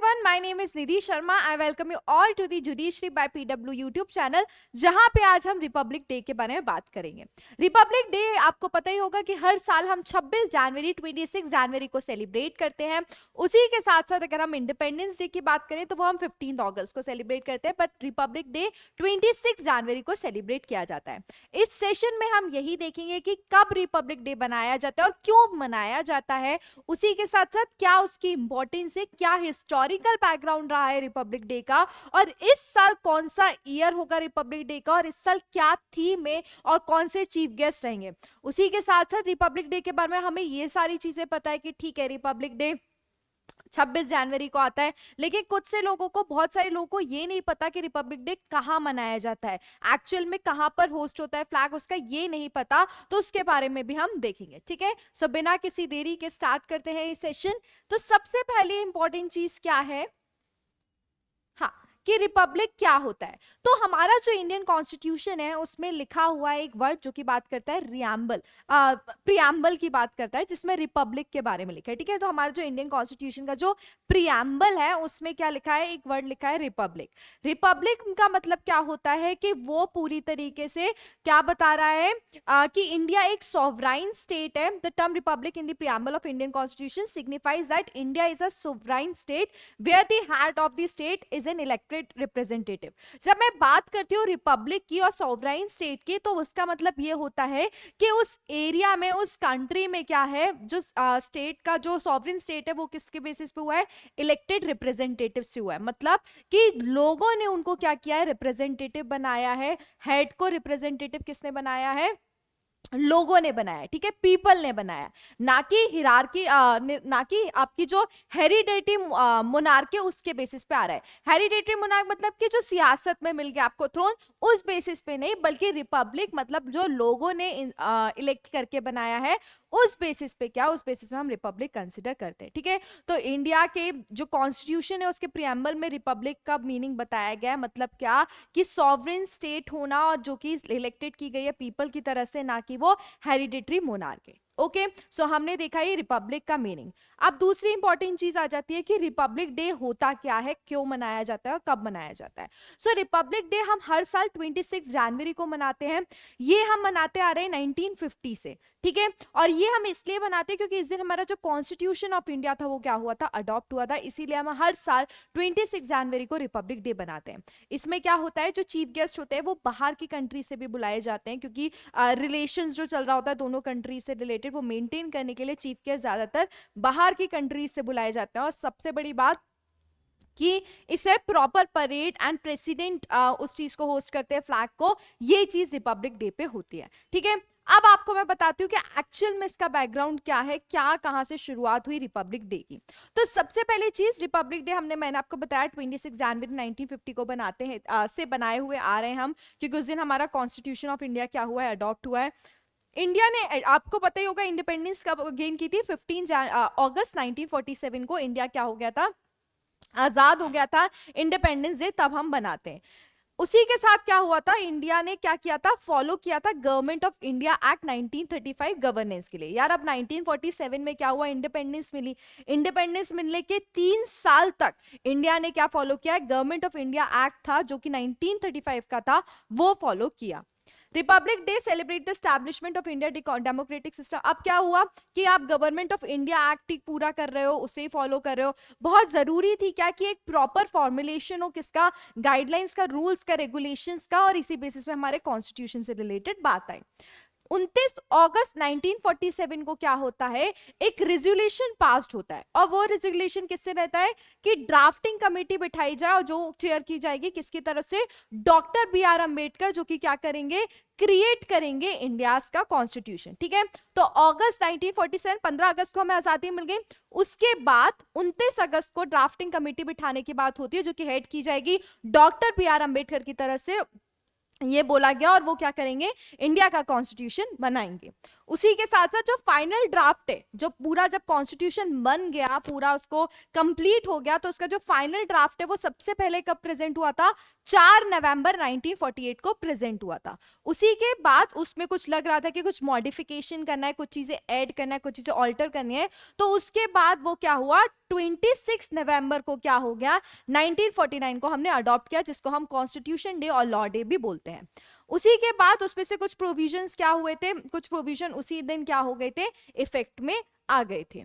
everyone, my name is Nidhi Sharma. I welcome you all to the Judiciary by PW YouTube channel, जहां पे आज हम Republic day के बारे में बात करेंगे। रिपब्लिक डे आपको पता ही होगा कि हर साल हम 26 जनवरी 26 जनवरी को सेलिब्रेट करते हैं। उसी के साथ साथ अगर हम इंडिपेंडेंस डे की बात करें तो वो हम 15 अगस्त को सेलिब्रेट करते हैं, बट रिपब्लिक डे 26 जनवरी को सेलिब्रेट किया जाता है। इस सेशन में हम यही देखेंगे कि कब रिपब्लिक डे बनाया जाता है और क्यों मनाया जाता है, उसी के साथ साथ क्या उसकी इंपॉर्टेंस है, क्या हिस्टोरिकल बैकग्राउंड रहा है रिपब्लिक डे का, और इस साल कौन सा ईयर होगा रिपब्लिक डे का, और इस साल क्या थीम है और कौन से चीफ गेस्ट रहेंगे। उसी के साथ साथ रिपब्लिक डे के बारे में हमें ये सारी चीजें पता है कि ठीक है रिपब्लिक डे 26 जनवरी को आता है, लेकिन कुछ से लोगों को, बहुत सारे लोगों को ये नहीं पता कि रिपब्लिक डे कहाँ मनाया जाता है, एक्चुअल में कहाँ पर होस्ट होता है फ्लैग उसका, ये नहीं पता, तो उसके बारे में भी हम देखेंगे। ठीक है, सो बिना किसी देरी के स्टार्ट करते हैं ये सेशन। तो सबसे पहले इंपॉर्टेंट चीज क्या है, हाँ, कि रिपब्लिक क्या होता है। तो हमारा जो इंडियन कॉन्स्टिट्यूशन है उसमें लिखा हुआ है एक वर्ड जो कि बात करता है प्रियम्बल की बात करता है, जिसमें रिपब्लिक के बारे में लिखा है। ठीक है, तो हमारा जो इंडियन कॉन्स्टिट्यूशन का जो प्रियम्बल है उसमें क्या लिखा है, एक वर्ड लिखा है रिपब्लिक। रिपब्लिक का मतलब क्या होता है कि वो पूरी तरीके से क्या बता रहा है कि इंडिया एक सॉवराइन स्टेट है। The term republic in the preamble of Indian constitution signifies that India is a sovereign state where the head of the state is an elected representative. जब मैं बात करती हूँ रिपब्लिक की और सॉवराइन स्टेट की, तो उसका मतलब ये होता है कि उस एरिया में, उस कंट्री में क्या है, जो स्टेट का जो सॉवरेन स्टेट है वो किसके बेसिस पे हुआ है, इलेक्टेड रिप्रेजेंटेटिव से हुआ है। मतलब कि लोगों ने उनको क्या किया है, रिप्रेजेंटेटिव बनाया है। हेड को रिप्रेजेंटेटिव किसने बनाया है, लोगों ने बनाया। ठीक है, पीपल ने बनाया, ना कि हिरार्की, ना कि आपकी जो हेरिडेटरी मोनार्क है उसके बेसिस पे आ रहा है। हेरिडेटरी मोनार्क मतलब कि जो सियासत में मिल गया आपको थ्रोन, उस बेसिस पे नहीं, बल्कि रिपब्लिक मतलब जो लोगों ने इलेक्ट करके बनाया है, उस बेसिस पे क्या, उस बेसिस पे हम रिपब्लिक कंसिडर करते हैं। ठीक है, तो इंडिया के जो कॉन्स्टिट्यूशन है उसके प्रियम्बल में रिपब्लिक का मीनिंग बताया गया है। मतलब क्या, कि सॉवरेन स्टेट होना और जो कि इलेक्टेड की गई है पीपल की तरह से, ना कि वो हेरिडेटरी मोनार्क है। ओके, सो हमने देखा ये रिपब्लिक का मीनिंग। अब दूसरी इंपॉर्टेंट चीज आ जाती है कि रिपब्लिक डे होता क्या है, क्यों मनाया जाता है और कब मनाया जाता है। सो रिपब्लिक डे हम हर साल 26 जनवरी को मनाते हैं। ये हम मनाते आ रहे हैं 1950 से। ठीक है, और ये हम इसलिए मनाते हैं क्योंकि इस दिन हमारा जो कॉन्स्टिट्यूशन ऑफ इंडिया था वो क्या हुआ था, अडॉप्ट हुआ था। इसीलिए हम हर साल 26 जनवरी को रिपब्लिक डे बनाते हैं। इसमें क्या होता है, जो चीफ गेस्ट होते हैं वो बाहर की कंट्री से भी बुलाए जाते हैं, क्योंकि रिलेशंस जो चल रहा होता है दोनों कंट्री से रिलेटेड, वो मेंटेन करने के लिए चीफ गेस्ट ज्यादातर बाहर की कंट्रीज से बुलाए जाते हैं। और सबसे बड़ी बात कि इसे प्रॉपर परेड एंड प्रेसिडेंट उस चीज को होस्ट करते हैं, फ्लैग को, ये चीज रिपब्लिक डे पे होती है। ठीक है, अब आपको मैं बताती हूँ कि एक्चुअल में इसका बैकग्राउंड क्या है, क्या कहां से शुरुआत हुई रिपब्लिक डे की। तो सबसे पहली चीज, रिपब्लिक डे मैंने आपको बताया 26 जनवरी 1950 को बनाते हैं, से बनाए हुए आ रहे हैं हम, क्योंकि उस दिन हमारा कॉन्स्टिट्यूशन ऑफ इंडिया क्या हुआ है, अडॉप्ट हुआ है। इंडिया ने, आपको पता ही होगा, इंडिपेंडेंस कब गेन की थी, 15 अगस्त 1947 को इंडिया क्या हो गया था, आजाद हो गया था। इंडिपेंडेंस डे तब हम बनाते हैं। उसी के साथ क्या हुआ था, इंडिया ने क्या किया था, फॉलो किया था government of India act 1935 governance के लिए। यार अब 1947 में क्या हुआ, इंडिपेंडेंस मिली। इंडिपेंडेंस मिलने के 3 साल तक इंडिया ने क्या फॉलो किया, गवर्नमेंट ऑफ इंडिया एक्ट था जो कि 1935 का था, वो फॉलो किया। Republic day celebrate the establishment of India democratic system. अब क्या हुआ कि आप गवर्नमेंट ऑफ इंडिया एक्ट पूरा कर रहे हो, उसे फॉलो कर रहे हो। बहुत जरूरी थी क्या कि एक प्रॉपर फॉर्मुलेशन हो किसका, गाइडलाइंस का, रूल्स का, रेगुलेशंस का, और इसी बेसिस पे हमारे कॉन्स्टिट्यूशन से रिलेटेड बात आई। 29 अगस्त 1947 को क्या होता है, एक रेजोल्यूशन पास्ड होता है। और वो रेजोल्यूशन किससे रहता है कि ड्राफ्टिंग कमेटी बिठाई जाए, और जो चेयर की जाएगी किसकी तरफ से, डॉक्टर बी.आर. अंबेडकर, जो कि क्या करेंगे, क्रिएट करेंगे इंडिया का कॉन्स्टिट्यूशन। ठीक है, तो अगस्त 1947, 15 अगस्त को हमें आजादी मिल गई। उसके बाद 29 अगस्त को ड्राफ्टिंग कमेटी बिठाने की बात होती है, जो कि हेड की जाएगी डॉक्टर बी.आर. अंबेडकर की तरफ से, ये बोला गया, और वो क्या करेंगे, इंडिया का कॉन्स्टिट्यूशन बनाएंगे। उसी के साथ साथ जो फाइनल ड्राफ्ट है, जो पूरा जब कॉन्स्टिट्यूशन बन गया, पूरा उसको कंप्लीट हो गया, तो उसका जो फाइनल ड्राफ्ट है वो सबसे पहले कब प्रेजेंट हुआ था? 4 नवंबर 1948 को प्रेजेंट हुआ था। उसी के बाद उसमें कुछ लग रहा था कि कुछ मॉडिफिकेशन करना है, कुछ चीजें ऐड करना है, कुछ चीजें ऑल्टर करनी है, तो उसके बाद वो क्या हुआ, 26 नवंबर को क्या हो गया, 1949 को हमने अडॉप्ट किया, जिसको हम कॉन्स्टिट्यूशन डे और लॉ डे भी बोलते हैं। उसी के बाद उसमें से कुछ प्रोविजंस क्या हुए थे, कुछ प्रोविजन उसी दिन क्या हो गए थे, इफेक्ट में आ गए थे।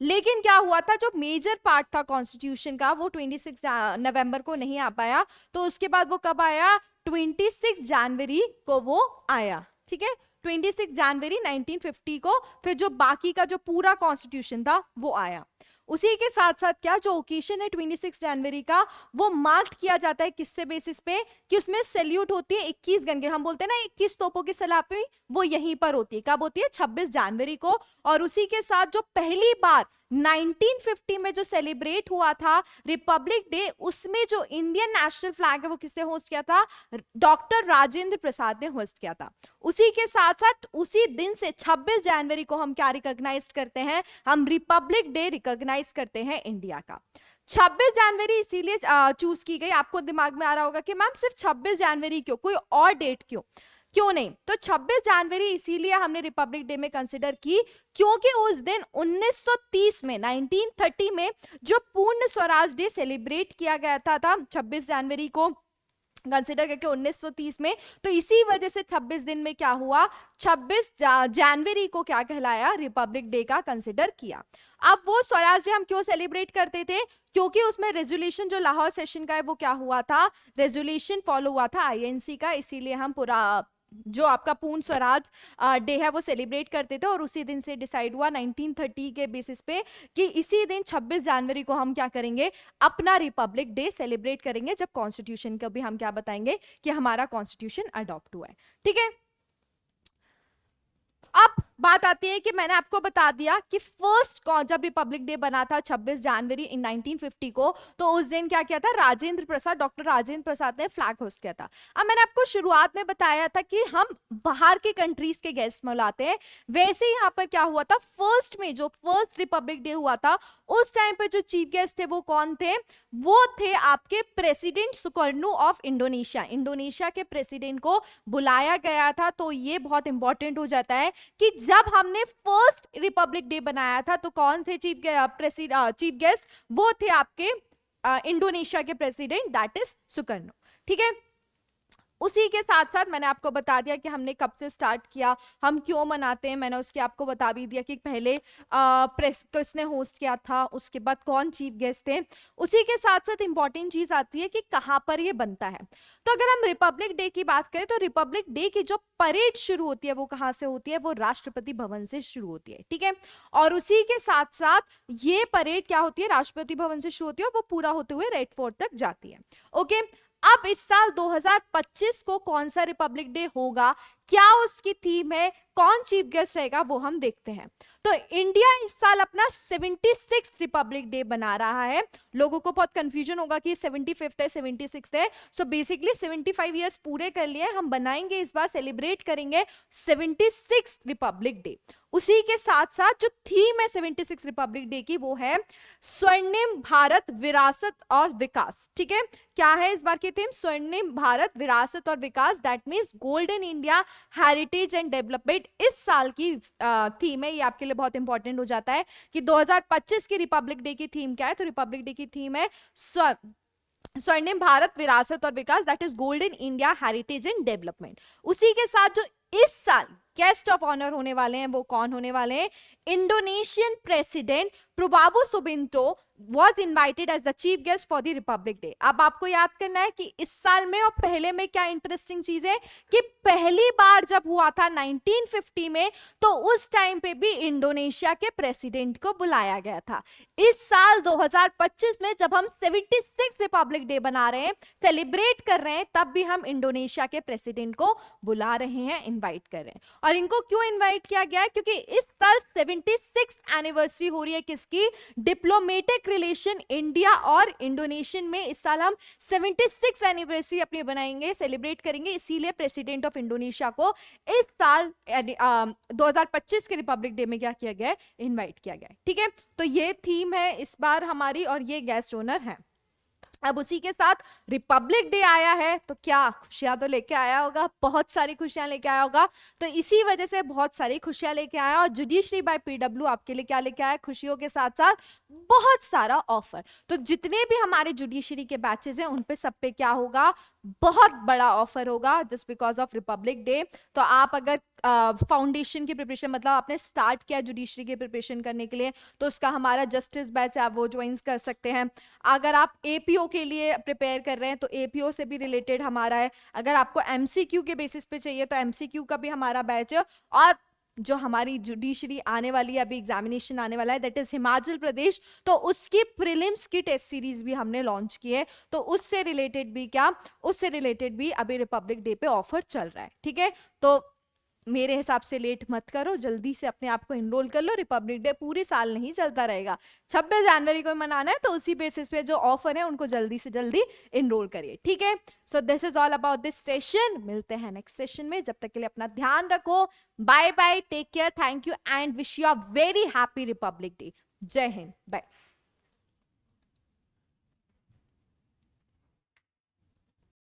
लेकिन क्या हुआ था, जो मेजर पार्ट था कॉन्स्टिट्यूशन का वो 26 नवंबर को नहीं आ पाया, तो उसके बाद वो कब आया, 26 जनवरी को वो आया। ठीक है, 26 जनवरी 1950 को फिर जो बाकी का जो पूरा कॉन्स्टिट्यूशन था वो आया। उसी के साथ साथ क्या जो ओकेशन है 26 जनवरी का, वो मार्क किया जाता है किससे बेसिस पे, कि उसमें सैल्यूट होती है 21 गन के, हम बोलते हैं ना 21 तोपों की सलामी, वो यहीं पर होती है। कब होती है? 26 जनवरी को। और उसी के साथ जो पहली बार 1950 में जो सेलिब्रेट हुआ था रिपब्लिक डे, उसमें जो इंडियन नेशनल फ्लैग है वो किसने होस्ट किया था, डॉक्टर राजेंद्र प्रसाद ने होस्ट किया था। उसी के साथ साथ उसी दिन से 26 जनवरी को हम क्या रिकॉग्नाइज करते हैं, हम रिपब्लिक डे रिकॉग्नाइज करते हैं इंडिया का। 26 जनवरी इसीलिए चूज की गई। आपको दिमाग में आ रहा होगा कि मैम सिर्फ 26 जनवरी क्यों, कोई और डेट क्यों, क्यों नहीं? तो 26 जनवरी इसीलिए हमने रिपब्लिक डे में कंसिडर की क्योंकि उस दिन 1930 में 1930 में जो पूर्ण स्वराज डे सेलिब्रेट किया गया था 26 जनवरी को कंसिडर करके 1930 में, तो इसी वजह से 26 दिन में क्या हुआ, 26 जनवरी को क्या कहलाया, रिपब्लिक डे का कंसिडर किया। अब वो स्वराज डे हम क्यों सेलिब्रेट करते थे, क्योंकि उसमें रेजोल्यूशन जो लाहौर सेशन का है वो क्या हुआ था, रेजोल्यूशन फॉलो हुआ था आईएनसी का, इसीलिए हम पूरा जो आपका पूर्ण स्वराज डे है वो सेलिब्रेट करते थे। और उसी दिन से डिसाइड हुआ 1930 के बेसिस पे कि इसी दिन 26 जनवरी को हम क्या करेंगे, अपना रिपब्लिक डे सेलिब्रेट करेंगे, जब कॉन्स्टिट्यूशन का भी हम क्या बताएंगे कि हमारा कॉन्स्टिट्यूशन अडॉप्ट हुआ है। ठीक है, अब बात आती है कि मैंने आपको बता दिया कि फर्स्ट जब रिपब्लिक डे बना था 26 जनवरी इन 1950 को, तो उस दिन क्या किया था, राजेंद्र प्रसाद, डॉक्टर राजेंद्र प्रसाद ने फ्लैग होस्ट किया था। अब मैंने आपको शुरुआत में बताया था कि हम बाहर के कंट्रीज के गेस्ट बुलाते हैं, वैसे ही यहाँ पर क्या हुआ था, फर्स्ट में जो फर्स्ट रिपब्लिक डे हुआ था उस टाइम पर जो चीफ गेस्ट थे वो कौन थे, वो थे आपके president Sukarno of Indonesia. Indonesia के प्रेसिडेंट को बुलाया गया था। तो ये बहुत इंपॉर्टेंट हो जाता है कि जब हमने फर्स्ट रिपब्लिक डे बनाया था तो कौन थे चीफ गेस्ट, वो थे आपके इंडोनेशिया के प्रेसिडेंट, दैट इज सुकर्णो। ठीक है, उसी के साथ साथ मैंने आपको बता दिया कि हमने कब से स्टार्ट किया, हम क्यों मनाते हैं, मैंने उसके आपको बता भी दिया कि पहले प्रेस किसने होस्ट किया था, उसके बाद कौन चीफ गेस्ट थे। उसी के साथ साथ इंपॉर्टेंट चीज आती है कि कहाँ पर ये बनता है। तो अगर हम रिपब्लिक डे की बात करें तो रिपब्लिक डे की जो परेड शुरू होती है वो कहाँ से होती है, वो राष्ट्रपति भवन से शुरू होती है। ठीक है, और उसी के साथ साथ ये परेड क्या होती है, राष्ट्रपति भवन से शुरू होती है, वो पूरा होते हुए रेड फोर्ट तक जाती है। ओके, अब इस साल 2025 को कौन सा रिपब्लिक डे होगा, क्या उसकी थीम है, कौन चीफ गेस्ट रहेगा, वो हम देखते हैं। तो इंडिया इस साल अपना 76 रिपब्लिक डे बना रहा है। लोगों को बहुत कंफ्यूजन होगा कि 75th है 76th है, सो बेसिकली 75 इयर्स पूरे कर लिए, हम बनाएंगे इस बार, सेलिब्रेट करेंगे 76 रिपब्लिक डे। उसी के साथ साथ जो थीम है 76 रिपब्लिक डे की वो है स्वर्णिम भारत विरासत और विकास। ठीक है, क्या है इस बार की थीम, स्वर्णिम भारत विरासत और विकास, that means golden India heritage and development इस साल की थीम है। ये आपके लिए बहुत इंपॉर्टेंट हो जाता है कि 2025 की रिपब्लिक डे की थीम क्या है। तो रिपब्लिक डे की थीम है स्वर्णिम भारत विरासत और विकास, that is golden India heritage and development. उसी के साथ जो इस साल गेस्ट ऑफ ऑनर होने वाले हैं वो कौन होने वाले हैं, Indonesian president Prabowo Subianto was invited as the chief guest for the Republic Day। अब आपको याद करना है कि इस साल में और पहले में क्या इंटरेस्टिंग चीज है कि पहली बार जब हुआ था 1950 में तो उस टाइम पे भी इंडोनेशिया के प्रेसिडेंट को बुलाया गया था। इस साल 2025 में जब हम 76 रिपब्लिक डे बना रहे हैं, सेलिब्रेट कर रहे हैं, तब भी हम इंडोनेशिया के प्रेसिडेंट को बुला रहे हैं, इन्वाइट कर रहे हैं। और इनको क्यों इन्वाइट किया गया है, क्योंकि इस साल 76 एनिवर्सरी हो रही है किसकी, की डिप्लोमेटिक रिलेशन इंडिया और इंडोनेशियन में इस साल हम 76 एनिवर्सरी अपनी बनाएंगे, सेलिब्रेट करेंगे, इसीलिए प्रेसिडेंट ऑफ इंडोनेशिया को इस साल 2025 के रिपब्लिक डे में क्या किया गया है, इनवाइट किया गया है। ठीक है, तो ये थीम है इस बार हमारी और ये गेस्ट ओनर है। अब उसी के साथ रिपब्लिक डे आया है तो क्या खुशियां तो लेके आया होगा, बहुत सारी खुशियां लेके आया होगा। तो इसी वजह से बहुत सारी खुशियां लेके आया और जुडिशरी बाय पीडब्ल्यू आपके लिए क्या लेके आया, खुशियों के साथ साथ बहुत सारा ऑफर। तो जितने भी हमारे जुडिशरी के बैचेस हैं उन पे सब पे क्या होगा, बहुत बड़ा ऑफर होगा just because of Republic day. तो आप अगर फाउंडेशन की प्रिपरेशन, मतलब आपने स्टार्ट किया जुडिशरी की प्रिपरेशन करने के लिए, तो उसका हमारा जस्टिस बैच आप वो ज्वाइन कर सकते हैं। अगर आप एपीओ के लिए प्रिपेयर कर रहे हैं तो एपीओ से भी रिलेटेड हमारा है। अगर आपको एमसीक्यू के बेसिस पे चाहिए तो एमसीक्यू का भी हमारा बैच है। और जो हमारी जुडिशरी आने वाली है, अभी एग्जामिनेशन आने वाला है, दैट इज हिमाचल प्रदेश, तो उसकी प्रीलिम्स की टेस्ट सीरीज भी हमने लॉन्च की है। तो उससे रिलेटेड भी क्या, उससे रिलेटेड भी अभी रिपब्लिक डे पे ऑफर चल रहा है। ठीक है, तो मेरे हिसाब से लेट मत करो, जल्दी से अपने आप को इनरोल कर लो। रिपब्लिक डे पूरी साल नहीं चलता रहेगा, 26 जनवरी को मनाना है, तो उसी बेसिस पे जो ऑफर है उनको जल्दी से जल्दी इनरोल करिए। ठीक है, so this is all about this session. मिलते हैं नेक्स्ट सेशन में, जब तक के लिए अपना ध्यान रखो। Bye bye, take care, thank you and wish you a very happy Republic Day. जय हिंद, बाय।